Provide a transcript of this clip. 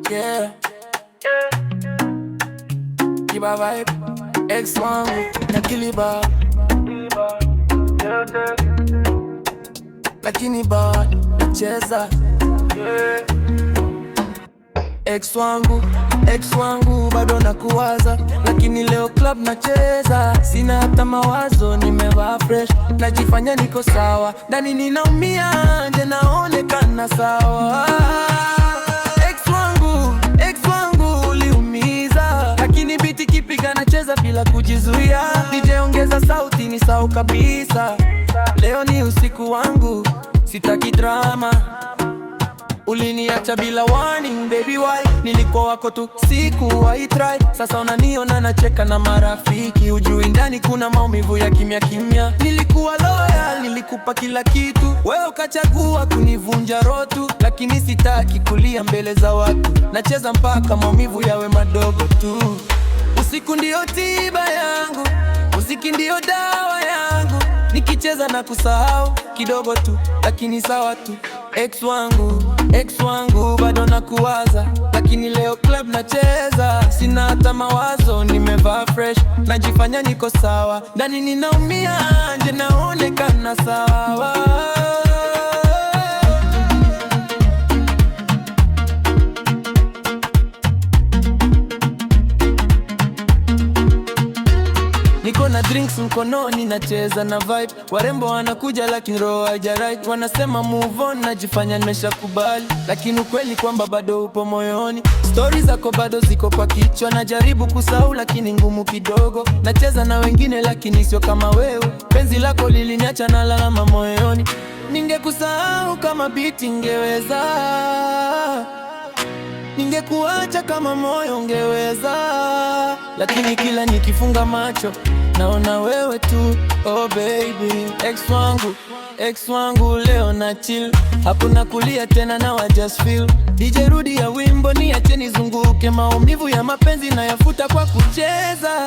Yeah, Kiba vibe, ex wangu na Kiliba, lakini bado nacheza. Ex wangu bado nakuwaza, lakini leo club nacheza. Sina hata mawazo, nimevaa fresh, najifanya niko sawa, ndani ninaumia, nje naonekana sawa. Ex wangu uliumiza, lakini biti kipiga nacheza bila kujizuia. DJ ongeza sauti ni sawa kabisa, leo ni usiku wangu, sitaki drama. Uliniacha bila warning, baby why? Nilikuwa wako tu, sikuwahi try. Sasa unaniona nacheka na marafiki, ujui ndani kuna maumivu ya kimya kimya. Nilikuwa loyal, nilikupa kila kitu, wewe ukachagua kunivunja roho tu. Lakini sitaki kulia mbele za watu, nacheza mpaka maumivu yawe madogo tu. Usiku ndio tiba yangu, muziki ndio dawa yangu, nikicheza na kusahau kidogo tu, lakini sawa tu. Ex wangu bado nakuwaza, lakini leo club nacheza. Sina hata mawazo, nimevaa fresh, najifanya niko sawa, ndani ninaumia, nje naonekana sawa. Niko na drinks mkononi, nacheza na vibe. Warembo wanakuja lakini roho haija right. Wanasema move on, najifanya nimeshakubali, lakini ukweli kwamba bado upo moyoni. Stories zako bado ziko kwa kichwa, najaribu kusahau lakini ngumu kidogo. Nacheza na wengine lakini sio kama wewe, penzi lako liliniacha na lalama moyoni. Ningekusahau kama beat ingeweza, ningekuacha kama moyo ungeweza, lakini kila nikifunga macho naona wewe tu. Oh baby, ex wangu leo na chill, hakuna kulia tena na I just feel. DJ rudi ya wimbo, niache nizunguke, maumivu ya mapenzi na yafuta kwa kucheza.